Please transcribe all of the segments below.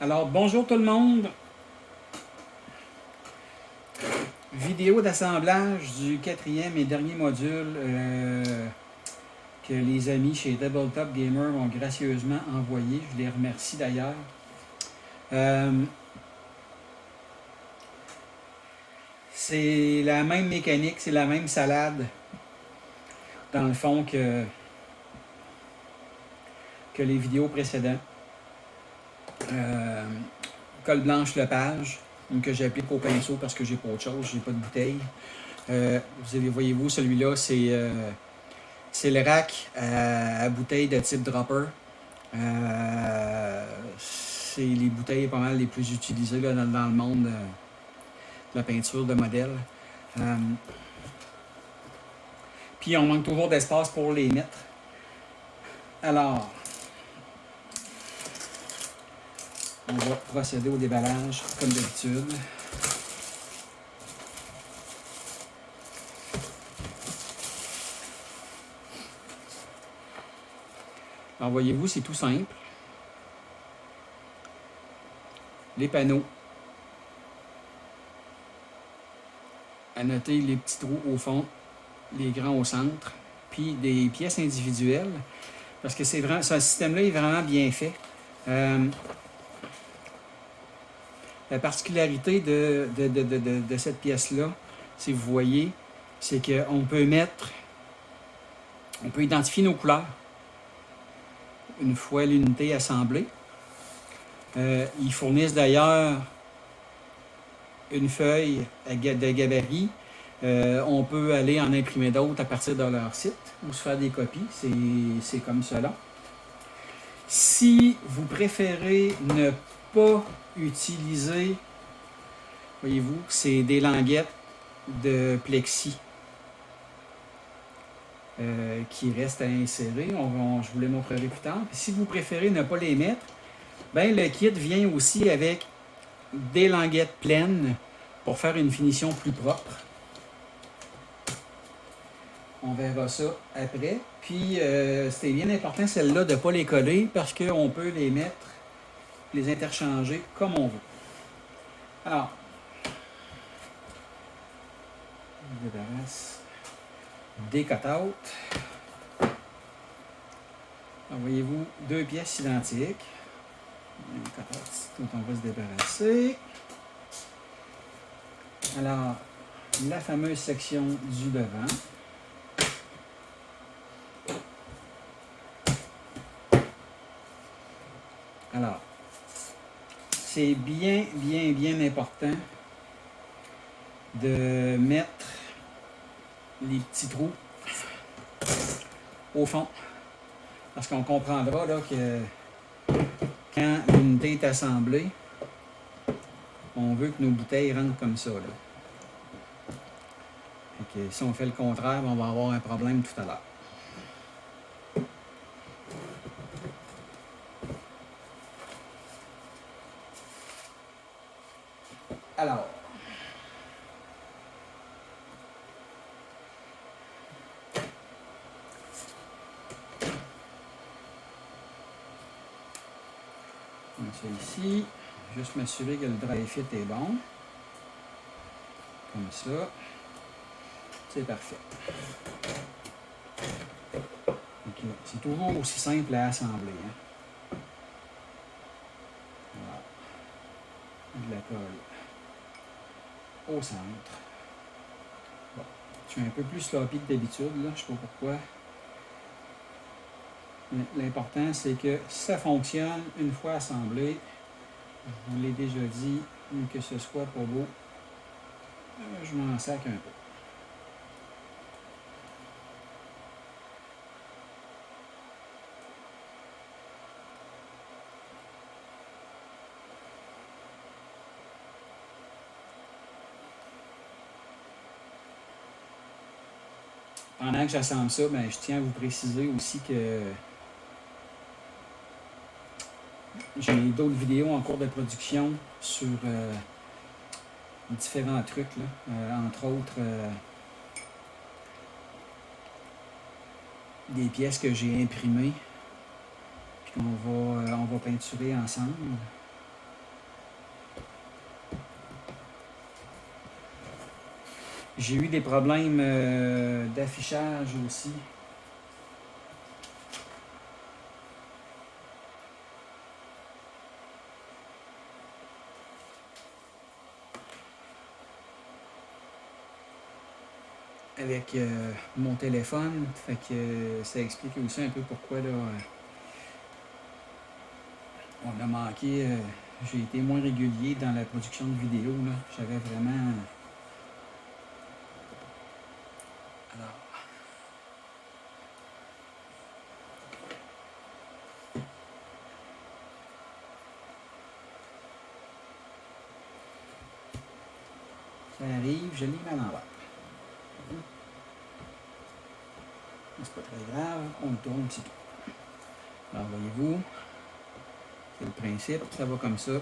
Alors, bonjour tout le monde. Vidéo d'assemblage du quatrième et dernier module que les amis chez Tabletop Gamer m'ont gracieusement envoyé. Je les remercie d'ailleurs. C'est la même mécanique, c'est la même salade, dans le fond, que les vidéos précédentes. Colle blanche Lepage, que j'applique au pinceau parce que j'ai pas autre chose, j'ai pas de bouteille. Voyez-vous, celui-là, c'est le rack à bouteilles de type dropper. C'est les bouteilles pas mal les plus utilisées là, dans le monde de la peinture de modèles. Puis on manque toujours d'espace pour les mettre. Alors, on va procéder au déballage comme d'habitude. Alors voyez-vous, c'est tout simple. Les panneaux. À noter les petits trous au fond, les grands au centre, puis des pièces individuelles, parce que c'est vraiment, ce système-là est vraiment bien fait. La particularité de cette pièce-là, si vous voyez, c'est qu'on peut on peut identifier nos couleurs une fois l'unité assemblée. Ils fournissent d'ailleurs une feuille de gabarit. On peut aller en imprimer d'autres à partir de leur site ou se faire des copies. C'est comme cela. Si vous préférez ne pas utiliser, voyez-vous, c'est des languettes de plexi qui restent à insérer. Je vous les montrerai plus tard. Si vous préférez ne pas les mettre, ben, le kit vient aussi avec des languettes pleines pour faire une finition plus propre. On verra ça après. Puis, c'est bien important, celle-là, de ne pas les coller parce qu'on peut les mettre, les interchanger comme on veut. Alors, je débarrasse des cut-out. Voyez-vous, deux pièces identiques. Les cut-outs dont on va se débarrasser. Alors, la fameuse section du devant. Alors, c'est bien important de mettre les petits trous au fond. Parce qu'on comprendra là, que quand l'unité est assemblée, on veut que nos bouteilles rentrent comme ça. Là. Et que si on fait le contraire, on va avoir un problème tout à l'heure. Alors, on fait ici, juste m'assurer que le dry fit est bon. Comme ça, c'est parfait. Okay. C'est toujours aussi simple à assembler. Hein? Voilà. De la colle au centre. Bon. Je suis un peu plus sloppy que d'habitude, là. Je ne sais pas pourquoi. Mais l'important, c'est que ça fonctionne une fois assemblé. Je vous l'ai déjà dit, que ce soit pas beau, je m'en sac un peu. Pendant que j'assemble ça, ben, je tiens à vous préciser aussi que j'ai d'autres vidéos en cours de production sur différents trucs, là. Entre autres des pièces que j'ai imprimées puis on va peinturer ensemble. J'ai eu des problèmes d'affichage aussi. Avec mon téléphone. Fait que ça explique aussi un peu pourquoi là, on a manqué. J'ai été moins régulier dans la production de vidéos. J'avais vraiment. Alors. Ça arrive, je l'ai mis à l'envers. C'est pas très grave, on le tourne, c'est tout. Alors, voyez-vous, c'est le principe, ça va comme ça.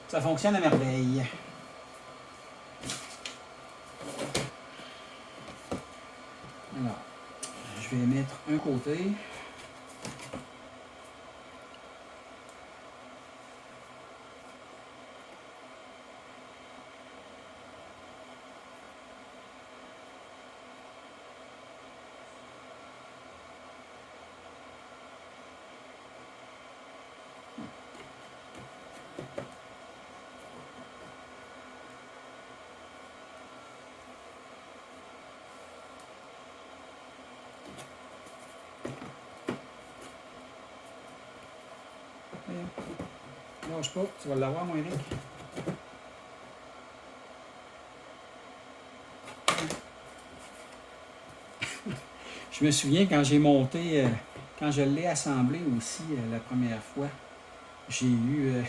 Ça fonctionne à merveille. Alors, je vais mettre un côté. Lâche pas, tu vas l'avoir, mon Eric. Je me souviens quand j'ai monté, quand je l'ai assemblé aussi la première fois, j'ai eu,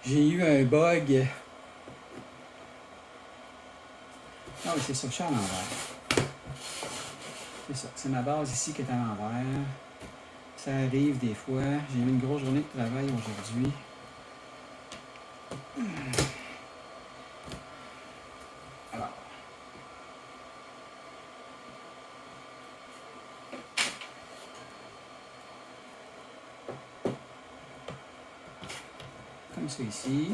j'ai eu un bug. Ah oui, c'est ça, je suis à l'envers. C'est ça, c'est ma base ici qui est à l'envers. Ça arrive des fois. J'ai eu une grosse journée de travail aujourd'hui. Alors. Comme ça ici.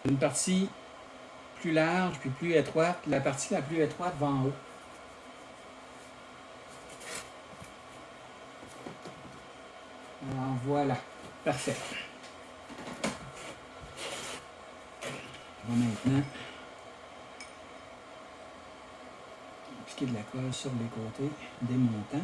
Une partie plus large puis plus étroite. La partie la plus étroite va en haut. Alors voilà. Parfait. On va maintenant appliquer de la colle sur les côtés, démontant.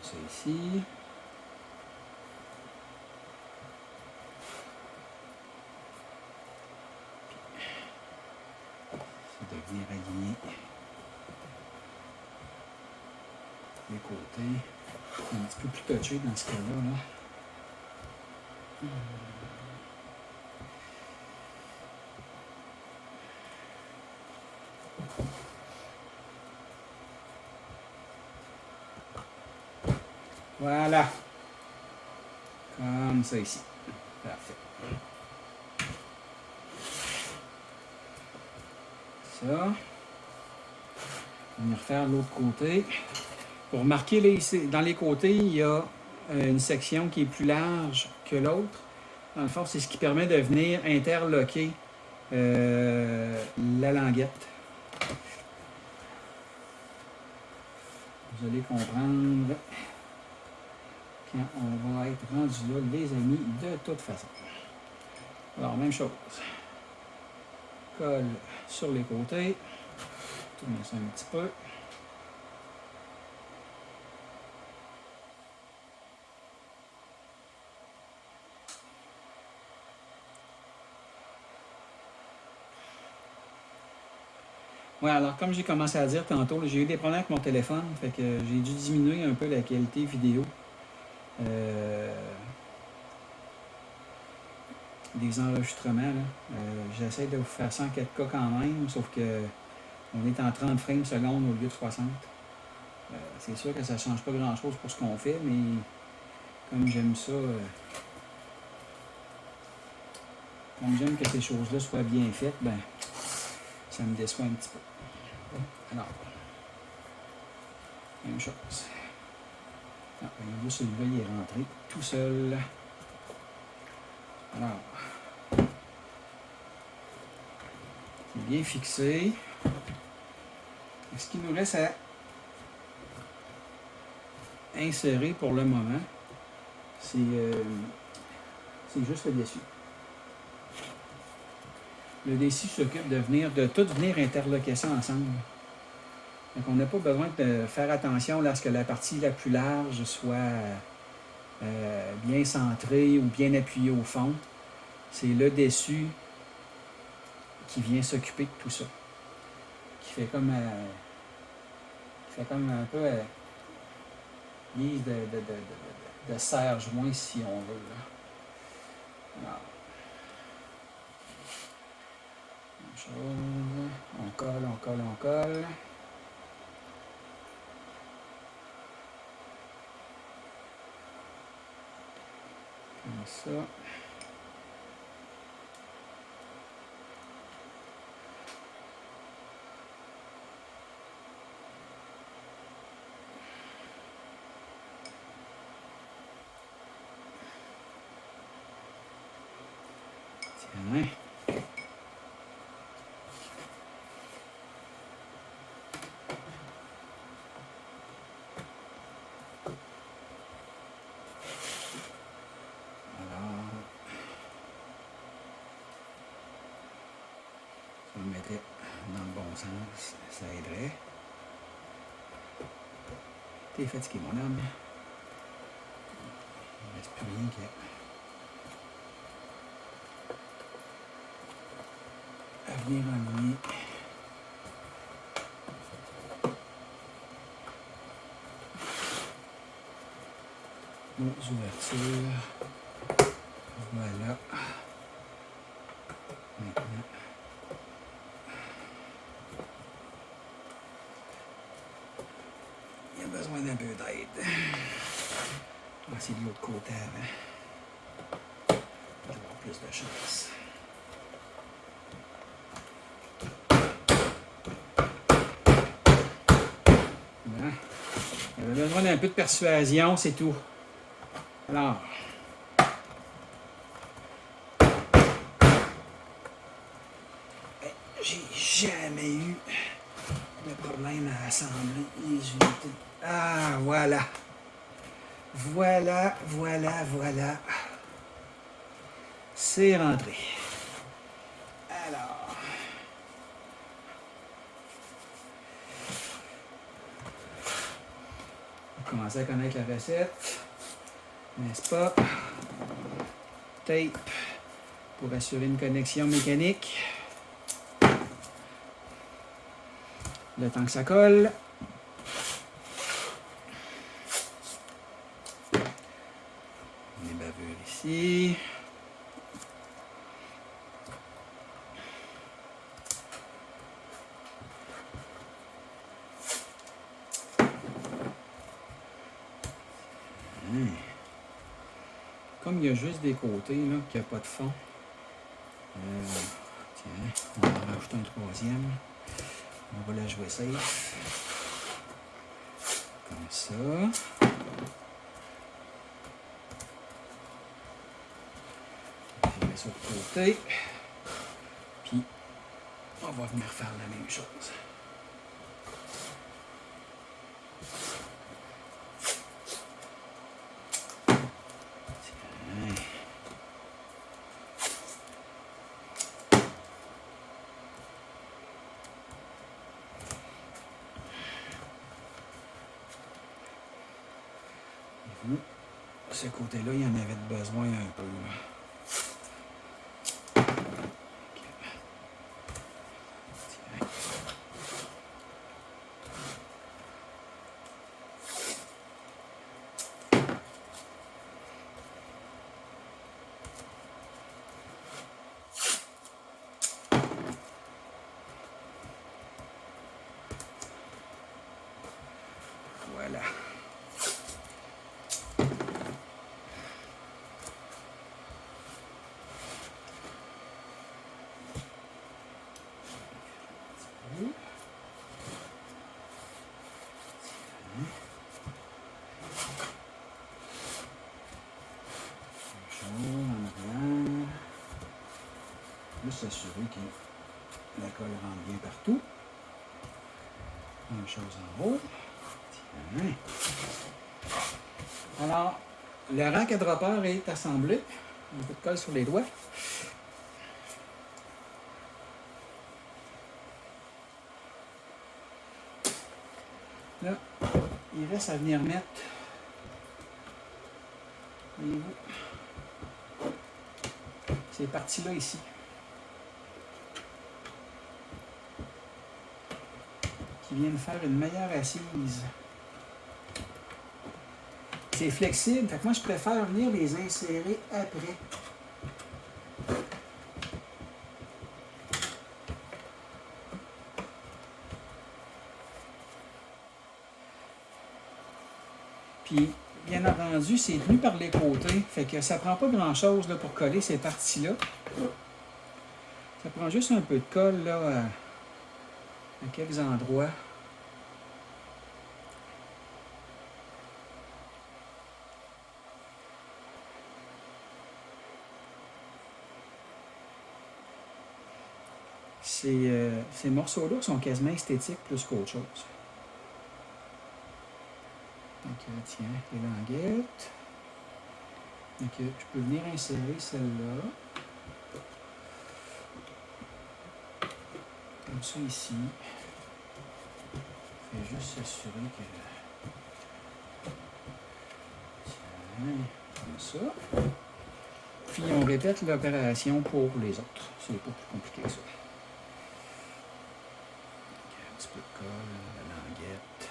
Ça ici. Ça de venir aligner les côtés. Un petit peu plus touché dans ce cas-là. Là. Voilà. Comme ça ici. Parfait. Ça. On va refaire l'autre côté. Pour marquer dans les côtés, il y a une section qui est plus large que l'autre. Dans le fond, c'est ce qui permet de venir interloquer la languette. Vous allez comprendre quand on va être rendu là, les amis, de toute façon. Alors, même chose. Colle sur les côtés. Tournez ça un petit peu. Ouais, alors comme j'ai commencé à dire tantôt, j'ai eu des problèmes avec mon téléphone, fait que j'ai dû diminuer un peu la qualité vidéo. des enregistrements. J'essaie de vous faire ça en 4K quand même, sauf que on est en 30 frames secondes au lieu de 60. C'est sûr que ça ne change pas grand-chose pour ce qu'on fait, mais comme j'aime ça, comme j'aime que ces choses-là soient bien faites, ben ça me déçoit un petit peu. Alors, même chose. Ah, voyez-vous, celui-là, il est rentré tout seul. Alors, c'est bien fixé. Et ce qui nous reste à insérer pour le moment, c'est juste le dessus. Le dessus s'occupe de tout venir interloquer ça ensemble. Donc, on n'a pas besoin de faire attention lorsque la partie la plus large soit bien centrée ou bien appuyée au fond. C'est le dessus qui vient s'occuper de tout ça. Qui fait comme un peu guise de serre-joint, si on veut. Alors, même chose. On colle, on colle, on colle. Comme ça. Tiens. Si on le mettait dans le bon sens, ça aiderait. T'es fatigué, mon homme. Il ne reste plus rien qu'à venir enligner nos ouvertures. Voilà. Maintenant, il y a besoin d'un peu d'aide. On va essayer de l'autre côté avant. Pour avoir plus de chance. Voilà. Il y avait besoin d'un peu de persuasion, c'est tout. Alors. J'ai jamais eu de problème à assembler les unités. Ah, voilà. Voilà, voilà, voilà. C'est rentré. Alors. On va commencer à connaître la recette. N'est-ce pas? Tape pour assurer une connexion mécanique. Le temps que ça colle. Les bavures ici. Comme il y a juste des côtés, là, qu'il n'y a pas de fond. Tiens, on va en rajouter un troisième. On va la jouer safe. Comme ça. Je mets ça de côté. Puis, on va venir faire la même chose. Ce côté-là, il y en avait besoin un peu. Voilà. Juste s'assurer que la colle rentre bien partout. Même chose en haut. Tiens. Alors, le rack à dropper est assemblé. Un peu de colle sur les doigts. Là, il reste à venir mettre, voyez-vous, ces parties-là ici. Qui viennent faire une meilleure assise. C'est flexible, fait que moi je préfère venir les insérer après. Puis, bien entendu, c'est tenu par les côtés, fait que ça prend pas grand-chose pour coller ces parties-là. Ça prend juste un peu de colle là, à quelques endroits. Ces morceaux-là sont quasiment esthétiques plus qu'autre chose. Donc, tiens, les languettes. Donc, je peux venir insérer celle-là. Comme ça ici. Je vais juste s'assurer que... Tiens, comme ça. Puis on répète l'opération pour les autres. C'est pas plus compliqué que ça. Donc, un petit peu de colle, la languette.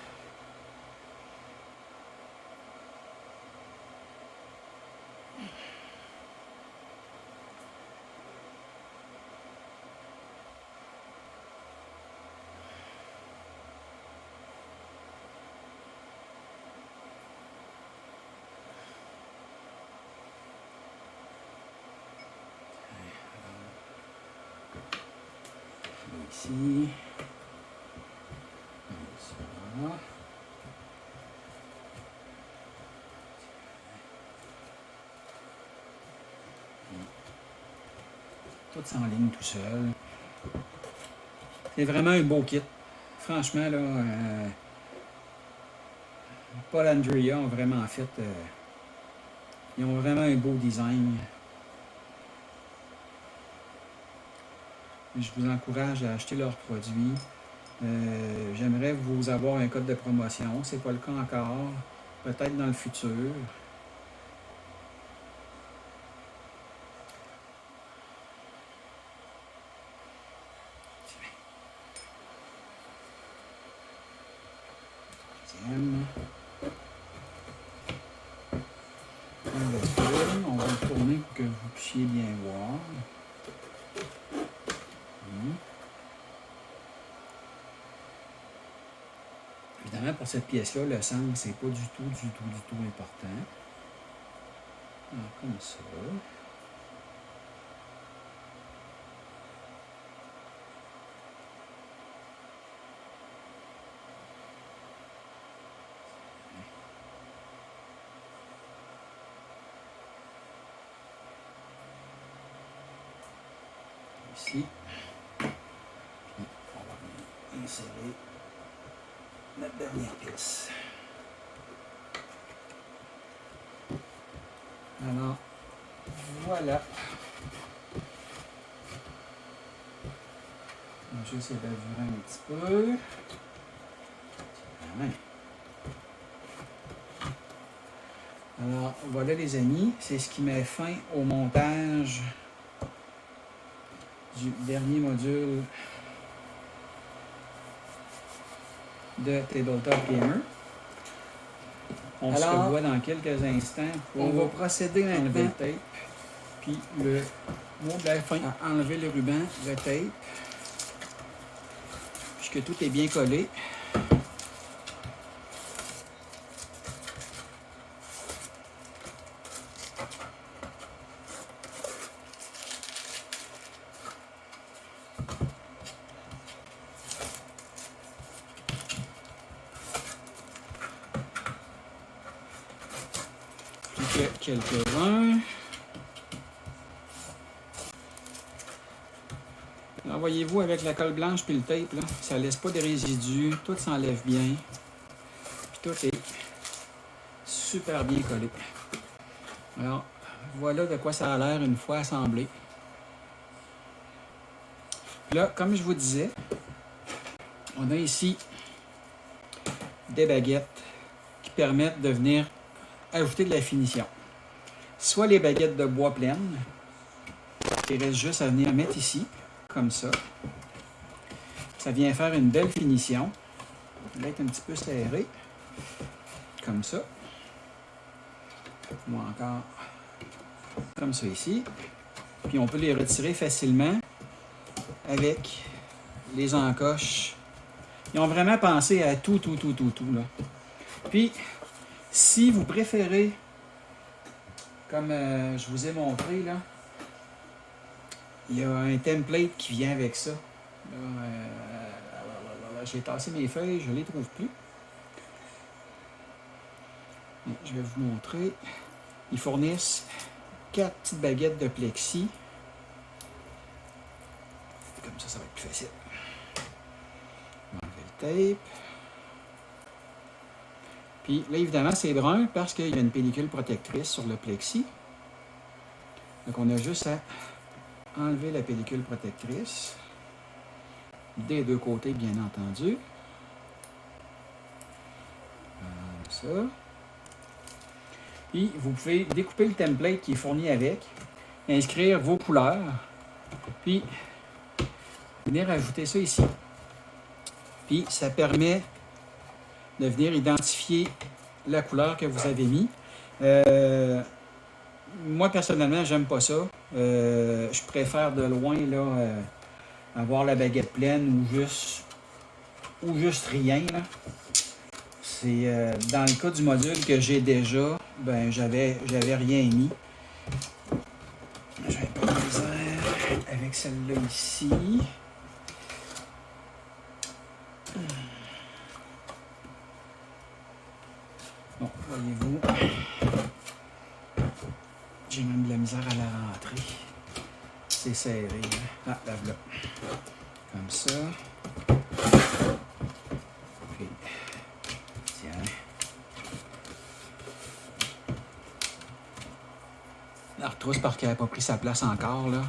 Ici. Ça. Tout s'enligne tout seul. C'est vraiment un beau kit. Franchement, là, Paul Andrea ont vraiment fait... ils ont vraiment un beau design. Je vous encourage à acheter leurs produits. J'aimerais vous avoir un code de promotion. Ce n'est pas le cas encore. Peut-être dans le futur. On va le tourner pour que vous puissiez bien voir. Évidemment, pour cette pièce-là, le sang, c'est pas du tout important. Alors, comme ça. Ici. Puis, on va insérer la dernière pièce. Alors, voilà. Je vais essayer d'ajurer un petit peu. Alors, voilà les amis, c'est ce qui met fin au montage du dernier module de Tabletop Gamer. On se revoit dans quelques instants. On va procéder à enlever le tape. Puis le mot de la fin, à enlever le ruban, le tape. Puisque tout est bien collé. que quelques-uns. Alors, voyez-vous, avec la colle blanche puis le tape, là, ça laisse pas de résidus, tout s'enlève bien. Puis tout est super bien collé. Alors, voilà de quoi ça a l'air une fois assemblé. Là, comme je vous disais, on a ici des baguettes qui permettent de venir ajouter de la finition. Soit les baguettes de bois pleines, il reste juste à venir mettre ici, comme ça. Ça vient faire une belle finition. Il va être un petit peu serré, comme ça. Ou encore comme ça ici. Puis on peut les retirer facilement avec les encoches. Ils ont vraiment pensé à tout, là. Puis, si vous préférez, comme je vous ai montré, là, il y a un template qui vient avec ça. J'ai tassé mes feuilles, je ne les trouve plus. Je vais vous montrer. Ils fournissent 4 petites baguettes de plexi. Comme ça va être plus facile. On va enlever le tape. Puis là, évidemment, c'est brun parce qu'il y a une pellicule protectrice sur le plexi. Donc, on a juste à enlever la pellicule protectrice. Des deux côtés, bien entendu. Comme ça. Puis, vous pouvez découper le template qui est fourni avec, inscrire vos couleurs, puis venir ajouter ça ici. Puis, ça permet de venir identifier la couleur que vous avez mis. Moi, personnellement, j'aime pas ça. Je préfère de loin là, avoir la baguette pleine ou juste rien. Là. C'est dans le cas du module que j'ai déjà, ben j'avais rien mis. J'ai pas de misère avec celle-là ici. Bon, voyez-vous, j'ai même de la misère à la rentrer. C'est serré. Ah, là, voilà. Comme ça. Puis, tiens. La retrousse parce qu'elle n'a pas pris sa place encore, là.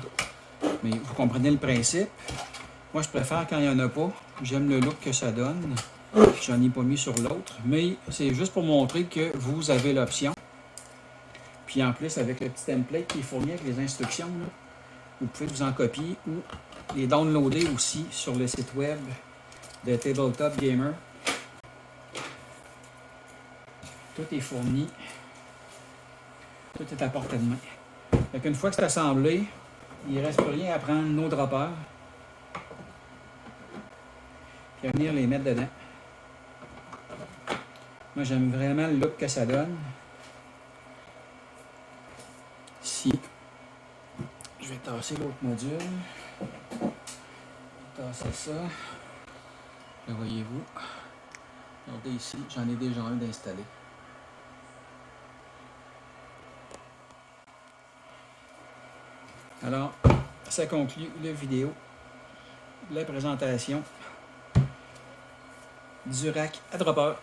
Mais vous comprenez le principe. Moi, je préfère quand il n'y en a pas. J'aime le look que ça donne. J'en ai pas mis sur l'autre. Mais c'est juste pour montrer que vous avez l'option. Puis en plus, avec le petit template qui est fourni avec les instructions, là, vous pouvez vous en copier ou les downloader aussi sur le site web de Tabletop Gamer. Tout est fourni. Tout est à portée de main. Fait qu'une fois que c'est assemblé, il ne reste plus rien à prendre nos droppers et à venir les mettre dedans. Moi, j'aime vraiment le look que ça donne. Ici, je vais tasser l'autre module. Tasser ça. Là, voyez-vous. Regardez ici, j'en ai déjà un d'installer. Alors, ça conclut la vidéo, la présentation du rack à dropper.